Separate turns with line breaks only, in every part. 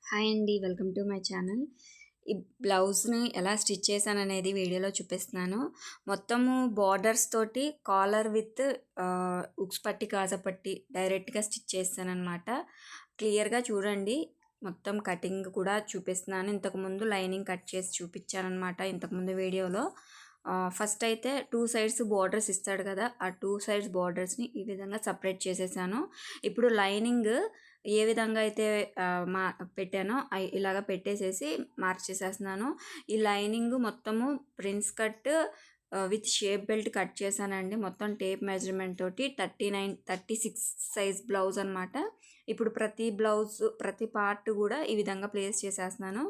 Hi అండి, welcome to my channel. ఈ బ్లౌజ్ని ఎలా స్టిచ్ చేశాను అనేది వీడియోలో చూపిస్తున్నాను. మొత్తము బార్డర్స్ తోటి కాలర్ విత్ ఉక్స్ పట్టి కాజపట్టి డైరెక్ట్గా స్టిచ్ చేస్తానన్నమాట. క్లియర్గా చూడండి. మొత్తం కటింగ్ కూడా చూపిస్తున్నాను. ఇంతకుముందు లైనింగ్ కట్ చేసి చూపించానమాట ఇంతకుముందు వీడియోలో. ఫస్ట్ అయితే 2 సైడ్స్ బార్డర్స్ ఇస్తాడు కదా, ఆ 2 సైడ్స్ బార్డర్స్ని ఈ విధంగా సపరేట్ చేసేసాను. ఇప్పుడు లైనింగ్ ఏ విధంగా అయితే పెట్టానో ఇలాగ పెట్టేసేసి మార్చేసేస్తున్నాను. ఈ లైనింగ్ మొత్తము prince cut with shape belt cut చేశానండి. మొత్తం టేప్ మెజర్మెంట్ తోటి 36 సైజ్ బ్లౌజ్ అనమాట. ఇప్పుడు ప్రతి పార్ట్ కూడా ఈ విధంగా ప్లేస్ చేసేస్తున్నాను.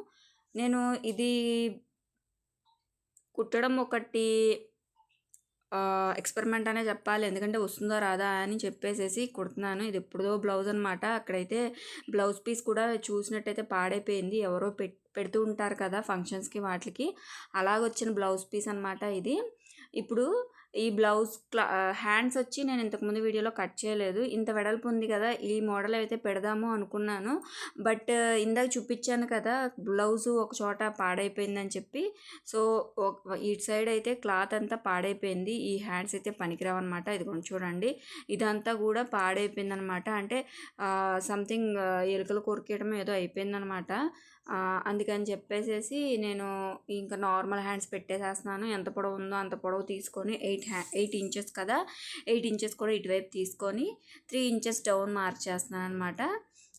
నేను ఇది కుట్టడం ఒకటి ఎక్స్పెరిమెంట్ అనే చెప్పాలి, ఎందుకంటే వస్తుందో రాదా అని చెప్పేసేసి కుడుతున్నాను. ఇది ఎప్పుడో బ్లౌజ్ అనమాట. అక్కడైతే బ్లౌజ్ పీస్ కూడా చూసినట్టయితే పాడైపోయింది. ఎవరో పెడుతూ ఉంటారు కదా ఫంక్షన్స్కి వాటికి, అలాగొచ్చిన బ్లౌజ్ పీస్ అనమాట ఇది. ఇప్పుడు ఈ బ్లౌజ్ హ్యాండ్స్ వచ్చి నేను ఇంతకుముందు వీడియోలో కట్ చేయలేదు. ఇంత వెడల్పు ఉంది కదా, ఈ మోడల్ అయితే పెడదాము అనుకున్నాను. బట్ ఇందాక చూపించాను కదా బ్లౌజు ఒక చోట పాడైపోయిందని చెప్పి, సో ఇటు సైడ్ అయితే క్లాత్ అంతా పాడైపోయింది. ఈ హ్యాండ్స్ అయితే పనికిరావు అనమాట. ఇది కొంచెం చూడండి, ఇదంతా కూడా పాడైపోయింది అనమాట. అంటే సంథింగ్ ఎలుకలు కొరికేయడం ఏదో అయిపోయిందనమాట. అందుకని చెప్పేసేసి నేను ఇంకా నార్మల్ హ్యాండ్స్ పెట్టేసేస్తున్నాను. ఎంత పొడవు ఉందో అంత పొడవు తీసుకొని 8 ఇంచెస్ కదా, 8 ఇంచెస్ కూడా ఇటువైపు తీసుకొని 3 ఇంచెస్ డౌన్ మార్క్ చేస్తున్నాను అనమాట.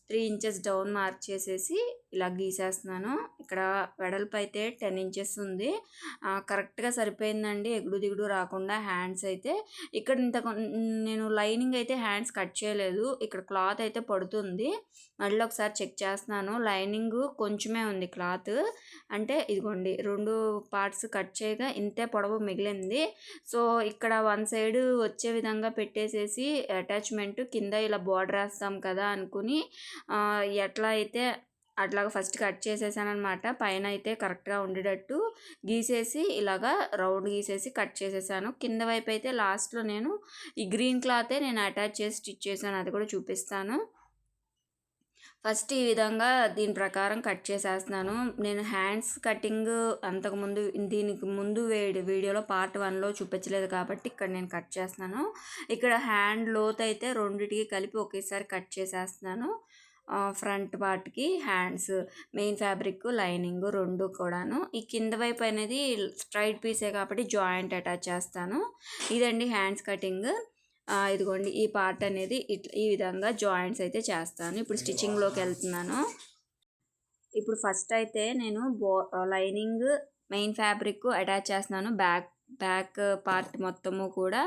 3 ఇంచెస్ డౌన్ మార్క్ చేసేసి ఇలా గీసేస్తున్నాను. ఇక్కడ వెడల్పు అయితే 10 ఇంచెస్ ఉంది. కరెక్ట్గా సరిపోయిందండి, ఎగుడు దిగుడు రాకుండా. హ్యాండ్స్ అయితే ఇక్కడ నేను లైనింగ్ అయితే హ్యాండ్స్ కట్ చేయలేదు. ఇక్కడ క్లాత్ అయితే పడుతుంది. మళ్ళీ ఒకసారి చెక్ చేస్తున్నాను. లైనింగ్ కొంచెమే ఉంది క్లాత్, అంటే ఇదిగోండి 2 పార్ట్స్ కట్ చేయగా ఇంతే పొడవు మిగిలింది. సో ఇక్కడ 1 సైడ్ వచ్చే విధంగా పెట్టేసేసి అటాచ్మెంట్ కింద ఇలా బార్డర్ వేస్తాం కదా అనుకుని ఎట్లా అయితే అట్లాగా ఫస్ట్ కట్ చేసేసాను అనమాట. పైన అయితే కరెక్ట్గా ఉండేటట్టు గీసేసి ఇలాగా రౌండ్ గీసేసి కట్ చేసేసాను. కింద వైపు అయితే లాస్ట్లో నేను ఈ గ్రీన్ క్లాతే నేను అటాచ్ చేసి స్టిచ్ చేశాను, అది కూడా చూపిస్తాను. ఫస్ట్ ఈ విధంగా దీని ప్రకారం కట్ చేసేస్తున్నాను. నేను హ్యాండ్స్ కటింగ్ అంతకుముందు దీనికి ముందు వీడియోలో పార్ట్ 1లో చూపించలేదు కాబట్టి ఇక్కడ నేను కట్ చేస్తున్నాను. ఇక్కడ హ్యాండ్ లోత్ అయితే రెండిటికి కలిపి ఒకేసారి కట్ చేసేస్తున్నాను. ఫ్రంట్ పార్ట్కి హ్యాండ్స్, మెయిన్ ఫ్యాబ్రిక్, లైనింగ్ 2 కూడాను. ఈ కింద వైపు అనేది స్ట్రైట్ పీసే కాబట్టి జాయింట్ అటాచ్ చేస్తాను. ఇదండి హ్యాండ్స్ కటింగ్. ఇదిగోండి ఈ పార్ట్ అనేది ఈ విధంగా జాయింట్స్ అయితే చేస్తాను. ఇప్పుడు స్టిచ్చింగ్లోకి వెళ్తున్నాను. ఇప్పుడు ఫస్ట్ అయితే నేను లైనింగ్, మెయిన్ ఫ్యాబ్రిక్ అటాచ్ చేస్తున్నాను. బ్యాక్ పార్ట్ మొత్తము కూడా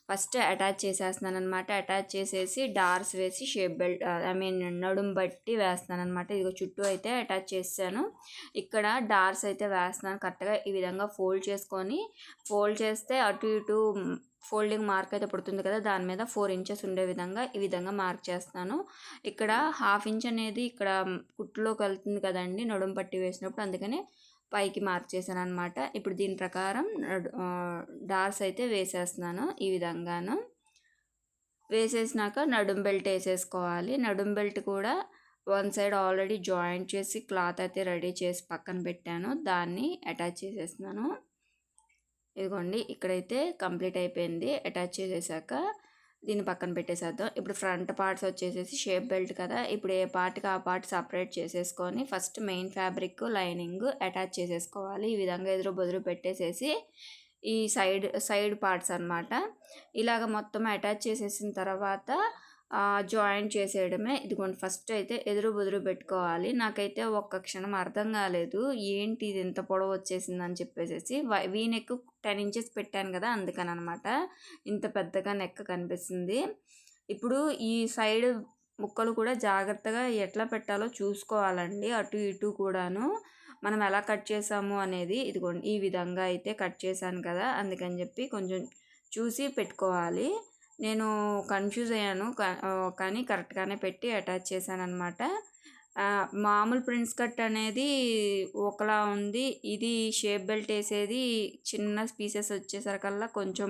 ఫస్ట్ అటాచ్ చేసేస్తున్నాను అనమాట. అటాచ్ చేసేసి డార్స్ వేసి షేప్ బెల్ట్ నడుము బట్టి వేస్తున్నాను అనమాట. ఇదిగో చుట్టూ అయితే అటాచ్ చేశాను. ఇక్కడ డార్స్ అయితే వేస్తున్నాను. కరెక్ట్గా ఈ విధంగా ఫోల్డ్ చేస్తే అటు ఇటు ఫోల్డింగ్ మార్క్ అయితే పడుతుంది కదా, దాని మీద 4 ఇంచెస్ ఉండే విధంగా ఈ విధంగా మార్క్ చేస్తాను. ఇక్కడ 1/2 ఇంచ్ అనేది ఇక్కడ కుట్టులోకి వెళ్తుంది కదండి నడుము పట్టి వేసినప్పుడు, అందుకని పైకి మార్క్ చేశాను అనమాట. ఇప్పుడు దీని ప్రకారం డార్స్ అయితే వేసేస్తున్నాను. ఈ విధంగాను వేసేసినాక నడుం బెల్ట్ వేసేసుకోవాలి. నడుం బెల్ట్ కూడా 1 సైడ్ ఆల్రెడీ జాయింట్ చేసి క్లాత్ అయితే రెడీ చేసి పక్కన పెట్టాను, దాన్ని అటాచ్ చేసేస్తున్నాను. ఇదిగోండి ఇక్కడైతే కంప్లీట్ అయిపోయింది. అటాచ్ చేసేసాక దీన్ని పక్కన పెట్టేసేద్దాం. ఇప్పుడు ఫ్రంట్ పార్ట్స్ వచ్చేసేసి షేప్ బెల్ట్ కదా, ఇప్పుడు ఏ పార్ట్కి ఆ పార్ట్ సపరేట్ చేసేసుకొని first main fabric, lining attach చేసేసుకోవాలి. ఈ విధంగా ఎదురు బొదురు పెట్టేసేసి ఈ సైడ్ పార్ట్స్ అనమాట ఇలాగ మొత్తం అటాచ్ చేసేసిన తర్వాత జాయింట్ చేసేయడమే. ఇదిగోండి ఫస్ట్ అయితే ఎదురు బుదురు పెట్టుకోవాలి. నాకైతే ఒక్క క్షణం అర్థం కాలేదు, ఏంటి ఇది ఎంత పొడవు వచ్చేసిందని చెప్పేసి. వీ నెక్ 10 ఇంచెస్ పెట్టాను కదా, అందుకని అనమాట ఇంత పెద్దగా నెక్ కనిపిస్తుంది. ఇప్పుడు ఈ సైడ్ ముక్కలు కూడా జాగ్రత్తగా ఎట్లా పెట్టాలో చూసుకోవాలండి, అటు ఇటు కూడాను మనం ఎలా కట్ చేసాము అనేది. ఇదిగోండి ఈ విధంగా అయితే కట్ చేశాను కదా, అందుకని చెప్పి కొంచెం చూసి పెట్టుకోవాలి. నేను కన్ఫ్యూజ్ అయ్యాను కానీ కరెక్ట్గానే పెట్టి అటాచ్ చేశాను అనమాట. మామూలు ప్రిన్స్ కట్ అనేది ఒకలా ఉంది, ఇది షేప్ బెల్ట్ వేసేది చిన్న పీసెస్ వచ్చేసరికల్లా కొంచెం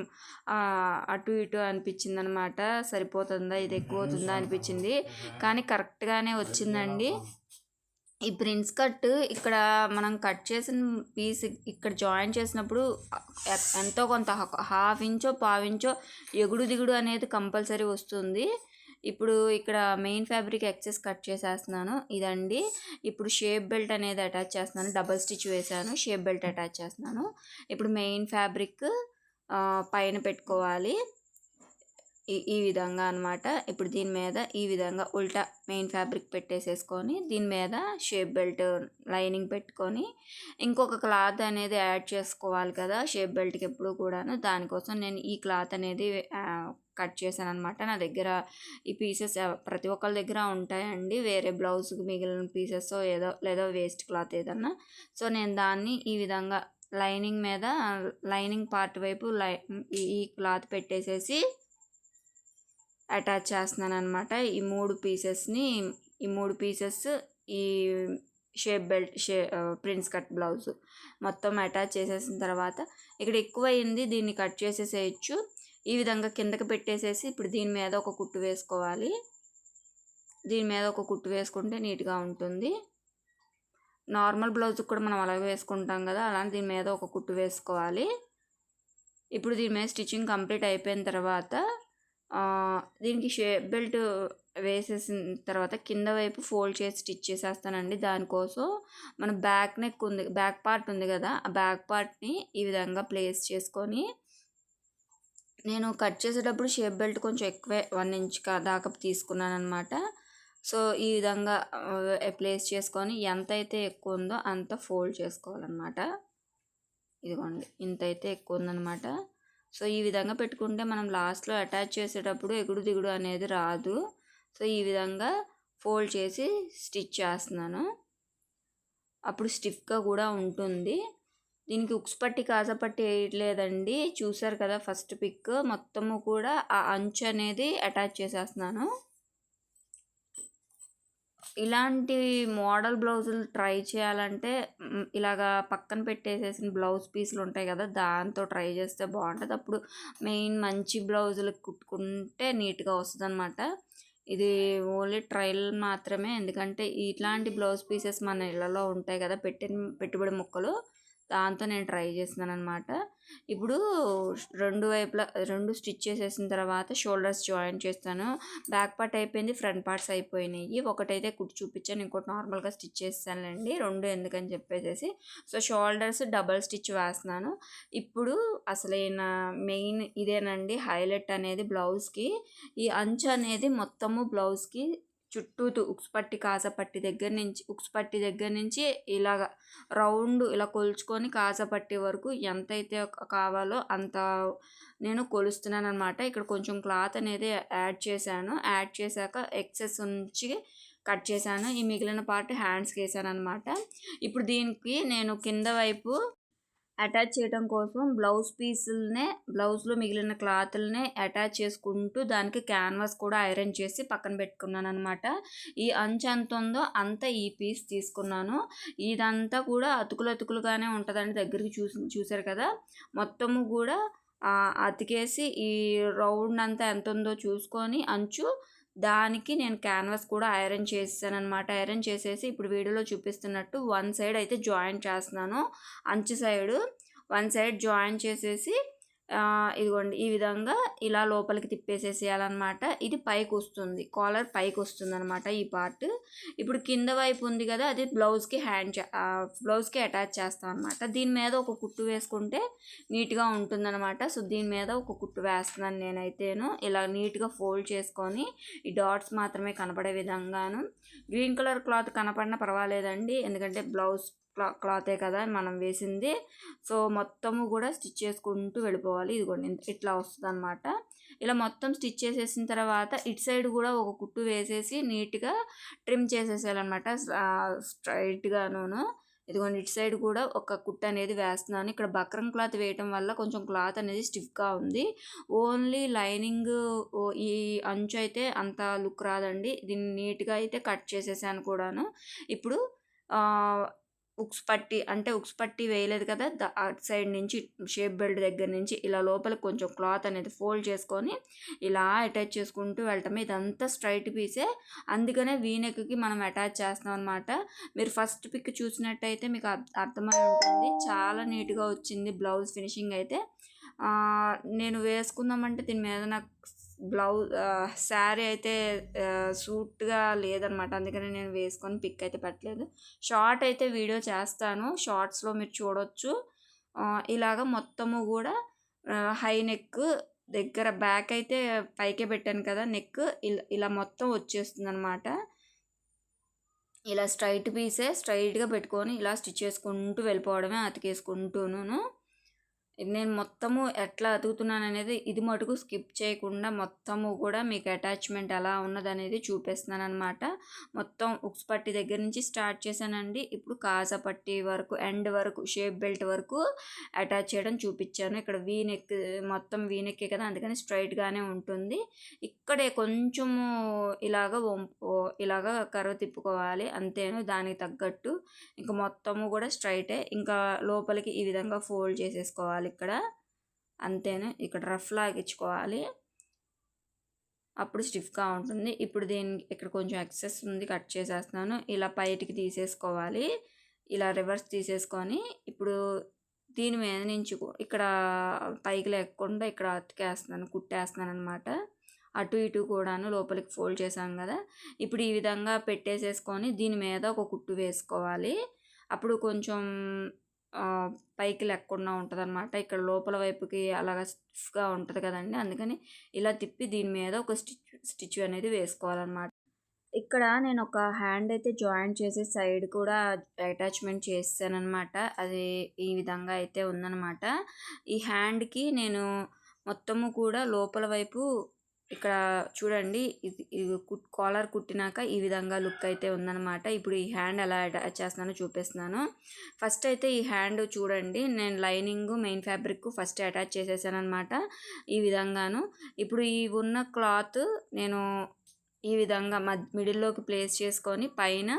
అటు ఇటు అనిపించింది అనమాట. సరిపోతుందా, ఇది ఎక్కువ అవుతుందా అనిపించింది, కానీ కరెక్ట్గానే వచ్చిందండి. ఈ ప్రిన్స్ కట్ ఇక్కడ మనం కట్ చేసిన పీస్ ఇక్కడ జాయిన్ చేసినప్పుడు ఎంతో కొంత హాఫ్ ఇంచో పావించో ఎగుడు దిగుడు అనేది కంపల్సరీ వస్తుంది. ఇప్పుడు ఇక్కడ మెయిన్ ఫ్యాబ్రిక్ ఎక్సెస్ కట్ చేసేస్తున్నాను. ఇదండి ఇప్పుడు షేప్ బెల్ట్ అనేది అటాచ్ చేస్తున్నాను. డబల్ స్టిచ్ వేసాను, షేప్ బెల్ట్ అటాచ్ చేస్తున్నాను. ఇప్పుడు మెయిన్ ఫ్యాబ్రిక్ పైన పెట్టుకోవాలి ఈ విధంగా అనమాట. ఇప్పుడు దీని మీద ఈ విధంగా ఉల్టా మెయిన్ ఫ్యాబ్రిక్ పెట్టేసేసుకొని దీని మీద షేప్ బెల్ట్ లైనింగ్ పెట్టుకొని ఇంకొక క్లాత్ అనేది యాడ్ చేసుకోవాలి కదా షేప్ బెల్ట్కి ఎప్పుడు కూడాను. దానికోసం నేను ఈ క్లాత్ అనేది కట్ చేశాను అనమాట. నా దగ్గర ఈ పీసెస్ ప్రతి ఒక్కరి దగ్గర ఉంటాయండి, వేరే బ్లౌజ్కి మిగిలిన పీసెస్ ఏదో లేదా వేస్ట్ క్లాత్ ఏదన్నా. సో నేను దాన్ని ఈ విధంగా లైనింగ్ మీద లైనింగ్ పార్ట్ వైపు ఈ క్లాత్ పెట్టేసేసి అటాచ్ చేస్తున్నాను అనమాట. ఈ మూడు పీసెస్ ఈ shape belt prince cut blouse మొత్తం అటాచ్ చేసేసిన తర్వాత ఇక్కడ ఎక్కువ అయింది, దీన్ని కట్ చేసేసేయచ్చు. ఈ విధంగా కిందకి పెట్టేసేసి ఇప్పుడు దీని మీద ఒక కుట్టు వేసుకోవాలి. దీని మీద ఒక కుట్టు వేసుకుంటే నీట్గా ఉంటుంది. నార్మల్ బ్లౌజ్కి కూడా మనం అలాగే వేసుకుంటాం కదా, అలాంటి దీని మీద ఒక కుట్టు వేసుకోవాలి. ఇప్పుడు దీని మీద స్టిచ్చింగ్ కంప్లీట్ అయిపోయిన తర్వాత దీనికి షేప్ బెల్ట్ వేసేసిన తర్వాత కింద వైపు ఫోల్డ్ చేసి స్టిచ్ చేసేస్తానండి. దానికోసం మన బ్యాక్ నెక్ ఉంది, బ్యాక్ పార్ట్ ఉంది కదా, ఆ బ్యాక్ పార్ట్ని ఈ విధంగా ప్లేస్ చేసుకొని నేను కట్ చేసేటప్పుడు షేప్ బెల్ట్ కొంచెం ఎక్కువే 1 ఇంచ్ దాకా తీసుకున్నాను అనమాట. సో ఈ విధంగా ప్లేస్ చేసుకొని ఎంత అయితే ఎక్కువ ఉందో అంత ఫోల్డ్ చేసుకోవాలన్నమాట. ఇదిగోండి ఇంత అయితే ఎక్కువ ఉందన్నమాట. సో ఈ విధంగా పెట్టుకుంటే మనం లాస్ట్లో అటాచ్ చేసేటప్పుడు ఎగుడు దిగుడు అనేది రాదు. సో ఈ విధంగా ఫోల్డ్ చేసి స్టిచ్ చేస్తున్నాను, అప్పుడు స్టిఫ్గా కూడా ఉంటుంది. దీనికి ఉక్స్ పట్టి కాజపట్టి వేయట్లేదండి, చూసారు కదా ఫస్ట్ పిక్ మొత్తము కూడా ఆ అంచు అనేది అటాచ్ చేసేస్తున్నాను. ఇలాంటి మోడల్ బ్లౌజులు ట్రై చేయాలంటే ఇలాగా పక్కన పెట్టేసేసిన బ్లౌజ్ పీసులు ఉంటాయి కదా, దాంతో ట్రై చేస్తే బాగుంటుంది. అప్పుడు మెయిన్ మంచి బ్లౌజులు కుట్టుకుంటే నీట్గా వస్తుంది అనమాట. ఇది ఓన్లీ ట్రయల్ మాత్రమే, ఎందుకంటే ఇట్లాంటి బ్లౌజ్ పీసెస్ మన ఇళ్ళలో ఉంటాయి కదా, పెట్టుబడి ముక్కలు, దాంతో నేను ట్రై చేస్తున్నాను అనమాట. ఇప్పుడు రెండు వైపులా రెండు స్టిచ్ చేసేసిన తర్వాత షోల్డర్స్ జాయిన్ చేస్తాను. బ్యాక్ పార్ట్ అయిపోయింది, ఫ్రంట్ పార్ట్స్ అయిపోయినాయి. ఒకటైతే కుట్టి చూపించాను, ఇంకోటి నార్మల్గా స్టిచ్ చేస్తానులేండి, రెండు ఎందుకని చెప్పేసి. సో షోల్డర్స్ డబల్ స్టిచ్ వేస్తున్నాను. ఇప్పుడు అసలైన మెయిన్ ఇదేనండి హైలైట్ అనేది బ్లౌజ్కి. ఈ అంచు అనేది మొత్తము బ్లౌజ్కి చుట్టూ ఉక్స్ పట్టి దగ్గర నుంచి ఇలాగ రౌండ్ ఇలా కొలుచుకొని కాజపట్టి వరకు ఎంతైతే కావాలో అంత నేను కొలుస్తున్నాను అనమాట. ఇక్కడ కొంచెం క్లాత్ అనేది యాడ్ చేశాక ఎక్సెస్ ఉంచి కట్ చేశాను. ఈ మిగిలిన పార్ట్ హ్యాండ్స్కి వేసాను అనమాట. ఇప్పుడు దీనికి నేను కింద వైపు అటాచ్ చేయడం కోసం బ్లౌజ్లో మిగిలిన క్లాత్లనే అటాచ్ చేసుకుంటూ దానికి క్యాన్వాస్ కూడా ఐరన్ చేసి పక్కన పెట్టుకున్నాను అనమాట. ఈ అంచు ఎంత ఉందో అంత ఈ పీస్ తీసుకున్నాను. ఇదంతా కూడా అతుకులుగానే ఉంటుందండి, దగ్గరికి చూసారు కదా, మొత్తము కూడా అతికేసి ఈ రౌండ్ అంతా ఎంత ఉందో చూసుకొని అంచు దానికి నేను క్యాన్వాస్ కూడా ఐరన్ చేసాను అనమాట. ఐరన్ చేసేసి ఇప్పుడు వీడియోలో చూపిస్తున్నట్టు వన్ సైడ్ అయితే జాయిన్ చేస్తున్నాను. అంచు సైడు వన్ సైడ్ జాయిన్ చేసేసి ఇదిగోండి ఈ విధంగా ఇలా లోపలికి తిప్పేసేసేయాలన్నమాట. ఇది పైకి వస్తుంది, కాలర్ పైకి వస్తుంది అనమాట ఈ పార్ట్. ఇప్పుడు కింద వైపు ఉంది కదా, అది బ్లౌజ్కి అటాచ్ చేస్తాం అనమాట. దీని మీద ఒక కుట్టు వేసుకుంటే నీట్గా ఉంటుందన్నమాట. సో దీని మీద ఒక కుట్టు వేస్తున్నాను నేనైతేను. ఇలా నీట్గా ఫోల్డ్ చేసుకొని ఈ డాట్స్ మాత్రమే కనపడే విధంగాను, గ్రీన్ కలర్ క్లాత్ కనపడినా పర్వాలేదండి, ఎందుకంటే బ్లౌజ్ క్లాతే కదా మనం వేసింది. సో మొత్తము కూడా స్టిచ్ చేసుకుంటూ వెళ్ళిపోవాలి. ఇదిగోండి ఇట్లా వస్తుంది అనమాట. ఇలా మొత్తం స్టిచ్ చేసేసిన తర్వాత ఇటు సైడ్ కూడా ఒక కుట్టు వేసేసి నీట్గా ట్రిమ్ చేసేసేయాలన్నమాట స్ట్రైట్గాను. ఇదిగోండి ఇటు సైడ్ కూడా ఒక కుట్టు అనేది వేస్తున్నాను. ఇక్కడ బక్రం క్లాత్ వేయటం వల్ల కొంచెం క్లాత్ అనేది స్టిఫ్గా ఉంది. ఓన్లీ లైనింగ్ ఈ అంచు అయితే అంత లుక్ రాదండి. దీన్ని నీట్గా అయితే కట్ చేసేసాను కూడాను. ఇప్పుడు ఉక్స్ పట్టి అంటే ఉక్స్ పట్టి వేయలేదు కదా! అటు సైడ్ నుంచి షేప్ బెల్ట్ దగ్గర నుంచి ఇలా లోపలికి కొంచెం క్లాత్ అనేది ఫోల్డ్ చేసుకొని ఇలా అటాచ్ చేసుకుంటూ వెళ్ళటమే. ఇదంతా స్ట్రైట్ పీసే. అందుకనే వీ నెక్‌కి మనం అటాచ్ చేస్తున్నాం అనమాట. మీరు ఫస్ట్ పిక్ చూసినట్టయితే మీకు అర్థమై ఉంటుంది. చాలా నీట్‌గా వచ్చింది బ్లౌజ్ ఫినిషింగ్ అయితే. నేను వేసుకుందామంటే దీని మీద నాకు శారీ అయితే సూట్‌గా లేదనమాట. అందుకని నేను వేసుకొని పిక్ అయితే పెట్టలేదు. షార్ట్ అయితే వీడియో చేస్తాను. షార్ట్స్‌లో మీరు చూడొచ్చు. ఇలాగ మొత్తము గూడా హై నెక్ దగ్గర బ్యాక్ అయితే పైకే పెట్టాను కదా! నెక్ ఇలా మొత్తం వచ్చేస్తుందనమాట. ఇలా స్ట్రైట్ పీసే స్ట్రైట్‌గా పెట్టుకొని ఇలా స్టిచ్ చేసుకుంటూ వెళ్ళిపోవడమే అతికేసుకుంటూను. నేను మొత్తము ఎట్లా అతుకుతున్నాననేది ఇది మటుకు స్కిప్ చేయకుండా మొత్తము కూడా మీకు అటాచ్మెంట్ ఎలా ఉన్నదనేది చూపిస్తున్నానమాట. మొత్తం ఉక్స్ పట్టి దగ్గర నుంచి స్టార్ట్ చేశానండి. ఇప్పుడు కాజా పట్టి వరకు ఎండ్ వరకు షేప్ బెల్ట్ వరకు అటాచ్ చేయడం చూపించాను. ఇక్కడ వీ నెక్ మొత్తం వీ నెక్కే కదా, అందుకని స్ట్రైట్‌గానే ఉంటుంది. ఇక్కడే కొంచెము ఇలాగ కర్వ్ తిప్పుకోవాలి అంతేను. దానికి తగ్గట్టు ఇంక మొత్తము కూడా స్ట్రైటే. ఇంకా లోపలికి ఈ విధంగా ఫోల్డ్ చేసేసుకోవాలి ఇక్కడ అంతేను. ఇక్కడ రఫ్ లాగించుకోవాలి, అప్పుడు స్టిఫ్గా ఉంటుంది. ఇప్పుడు ఇక్కడ కొంచెం ఎక్సెస్ ఉంది, కట్ చేసేస్తున్నాను. ఇలా పైటికి తీసేసుకోవాలి. ఇలా రివర్స్ తీసేసుకొని ఇప్పుడు దీని మీద నుంచి ఇక్కడ పైకి లేకుండా ఇక్కడ కుట్టేస్తున్నాను అనమాట. అటు ఇటు కూడాను లోపలికి ఫోల్డ్ చేసాం కదా. ఇప్పుడు ఈ విధంగా పెట్టేసేసుకొని దీని మీద ఒక కుట్టు వేసుకోవాలి. అప్పుడు కొంచెం పైకి లేకుండా ఉంటుంది అనమాట. ఇక్కడ లోపల వైపుకి అలాగ స్టిఫ్గా ఉంటుంది కదండి, అందుకని ఇలా తిప్పి దీని మీద ఒక స్టిచ్ అనేది వేసుకోవాలన్నమాట. ఇక్కడ నేను ఒక హ్యాండ్ అయితే జాయింట్ చేసి సైడ్ కూడా అటాచ్మెంట్ చేసానమాట. అది ఈ విధంగా అయితే ఉందన్నమాట. ఈ హ్యాండ్కి నేను మొత్తము కూడా లోపల వైపు ఇక్కడ చూడండి, ఇది కాలర్ కుట్టినాక ఈ విధంగా లుక్ అయితే ఉందన్నమాట. ఇప్పుడు ఈ హ్యాండ్ ఎలా అటాచ్ చేస్తున్నానో చూపిస్తున్నాను. ఫస్ట్ అయితే ఈ హ్యాండ్ చూడండి, నేను lining main fabric first attach చేసేసాను అనమాట ఈ విధంగాను. ఇప్పుడు ఈ ఉన్న క్లాత్ నేను ఈ విధంగా మిడిల్లోకి ప్లేస్ చేసుకొని పైన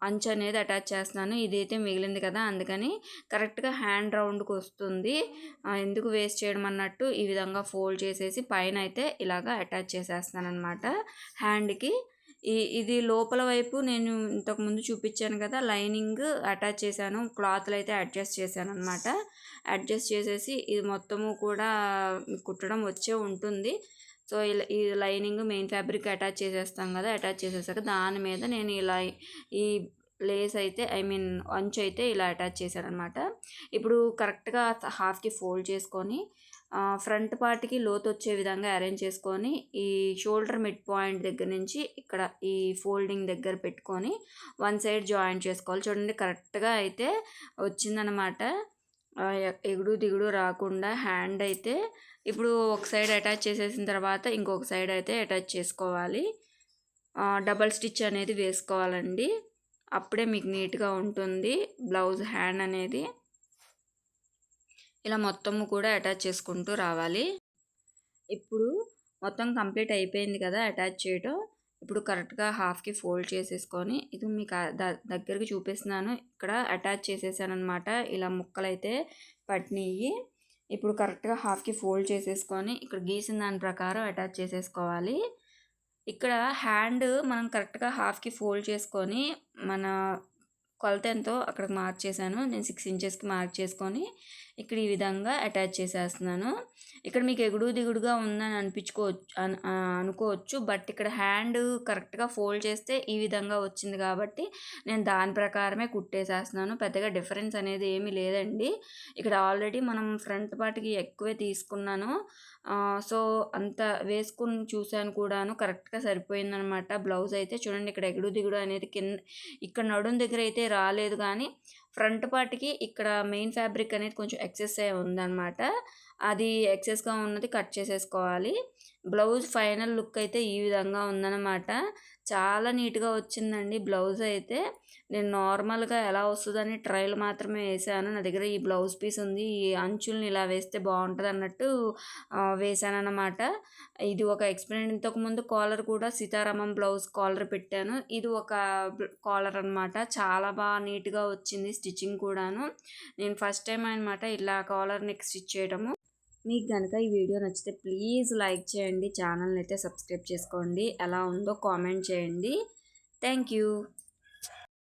అంచు అనేది అటాచ్ చేస్తున్నాను. ఇదైతే మిగిలింది కదా, అందుకని కరెక్ట్గా హ్యాండ్ రౌండ్కి వస్తుంది. ఎందుకు వేస్ట్ చేయడం అన్నట్టు ఈ విధంగా ఫోల్డ్ చేసేసి పైన అయితే ఇలాగా అటాచ్ చేసేస్తాను అనమాట హ్యాండ్కి. ఇది లోపల వైపు నేను ఇంతకుముందు చూపించాను కదా, లైనింగ్ అటాచ్ చేశాను, క్లాత్లు అయితే అడ్జస్ట్ చేశాను అనమాట. అడ్జస్ట్ చేసేసి ఇది మొత్తము కూడా కుట్టడం వచ్చే ఉంటుంది. సో ఇలా ఈ లైనింగ్ మెయిన్ ఫ్యాబ్రిక్ అటాచ్ చేసేస్తాం కదా, అటాచ్ చేసేసాక దాని మీద నేను ఇలా ఈ లేస్ అయితే అంచు అయితే ఇలా అటాచ్ చేశాను అనమాట. ఇప్పుడు కరెక్ట్గా హాఫ్కి ఫోల్డ్ చేసుకొని ఫ్రంట్ పార్ట్కి లోతు వచ్చే విధంగా అరేంజ్ చేసుకొని ఈ షోల్డర్ మిడ్ పాయింట్ దగ్గర నుంచి ఇక్కడ ఈ ఫోల్డింగ్ దగ్గర పెట్టుకొని వన్ సైడ్ జాయింట్ చేసుకోవాలి. చూడండి కరెక్ట్గా అయితే వచ్చిందనమాట. ఎగుడు దిగుడు రాకుండా హ్యాండ్ అయితే ఇప్పుడు ఒక సైడ్ అటాచ్ చేసేసిన తర్వాత ఇంకొక సైడ్ అయితే అటాచ్ చేసుకోవాలి. డబల్ స్టిచ్ అనేది వేసుకోవాలండి, అప్పుడే మీకు నీట్గా ఉంటుంది బ్లౌజ్ హ్యాండ్ అనేది. ఇలా మొత్తము కూడా అటాచ్ చేసుకుంటూ రావాలి. ఇప్పుడు మొత్తం కంప్లీట్ అయిపోయింది కదా అటాచ్ చేయడం. ఇప్పుడు కరెక్ట్గా హాఫ్కి ఫోల్డ్ చేసేసుకొని ఇది మీకు దగ్గరికి చూపిస్తున్నాను. ఇక్కడ అటాచ్ చేసేసాను అనమాట. ఇలా ముక్కలు అయితే పట్టినవి. ఇప్పుడు కరెక్ట్గా హాఫ్కి ఫోల్డ్ చేసేసుకొని ఇక్కడ గీసిన దాని ప్రకారం అటాచ్ చేసేసుకోవాలి. ఇక్కడ హ్యాండ్ మనం కరెక్ట్గా హాఫ్కి ఫోల్డ్ చేసుకొని మన కొలత ఎంతో అక్కడ మార్క్ చేశాను. నేను 6 ఇంచెస్కి మార్క్ చేసుకొని ఇక్కడ ఈ విధంగా అటాచ్ చేసేస్తున్నాను. ఇక్కడ మీకు ఎగుడు దిగుడుగా ఉందని అనుకోవచ్చు, బట్ ఇక్కడ హ్యాండ్ కరెక్ట్గా ఫోల్డ్ చేస్తే ఈ విధంగా వచ్చింది కాబట్టి నేను దాని ప్రకారమే కుట్టేసేస్తున్నాను. పెద్దగా డిఫరెన్స్ అనేది ఏమీ లేదండి. ఇక్కడ ఆల్రెడీ మనం ఫ్రంట్ పార్ట్కి ఎక్కువే తీసుకున్నాను. సో అంత వేసుకుని చూశాను కూడాను, కరెక్ట్గా సరిపోయిందనమాట. బ్లౌజ్ అయితే చూడండి ఇక్కడ ఎగుడు దిగుడు అనేది ఇక్కడ నడుం దగ్గర అయితే రాలేదు, కానీ ఫ్రంట్ పార్ట్కి ఇక్కడ మెయిన్ ఫ్యాబ్రిక్ అనేది కొంచెం ఎక్సెస్ అయి ఉందన్నమాట. అది ఎక్సెస్గా ఉన్నది కట్ చేసేసుకోవాలి. బ్లౌజ్ ఫైనల్ లుక్ అయితే ఈ విధంగా ఉందన్నమాట. చాలా నీట్‌గా వచ్చిందండి బ్లౌజ్ అయితే. నేను నార్మల్‌గా ఎలా వస్తదని ట్రయల్ మాత్రమే ఏశాను. నా దగ్గర ఈ బ్లౌజ్ పీస్ ఉంది. ఈ అంచుల్ని ఇలా వేస్తే బావుంటదన్నట్టు వేశాననమాట. ఇది ఒక ఎక్స్‌పీరియన్స్. ఇంతకుముందు కాలర్ కూడా సీతారామం బ్లౌజ్ కాలర్ పెట్టాను. ఇది ఒక కాలర్ అనమాట. చాలా నీట్‌గా వచ్చింది స్టిచ్చింగ్ కూడాను. నేను ఫస్ట్ టైమ్ అనమాట ఇలా కాలర్ నెక్ స్టిచ్ చేయడము. మీకు గనక ఈ వీడియో నచ్చితే ప్లీజ్ లైక్ చేయండి. ఛానల్‌ని అయితే సబ్స్క్రైబ్ చేసుకోండి. ఎలా ఉందో కామెంట్ చేయండి. Thank you.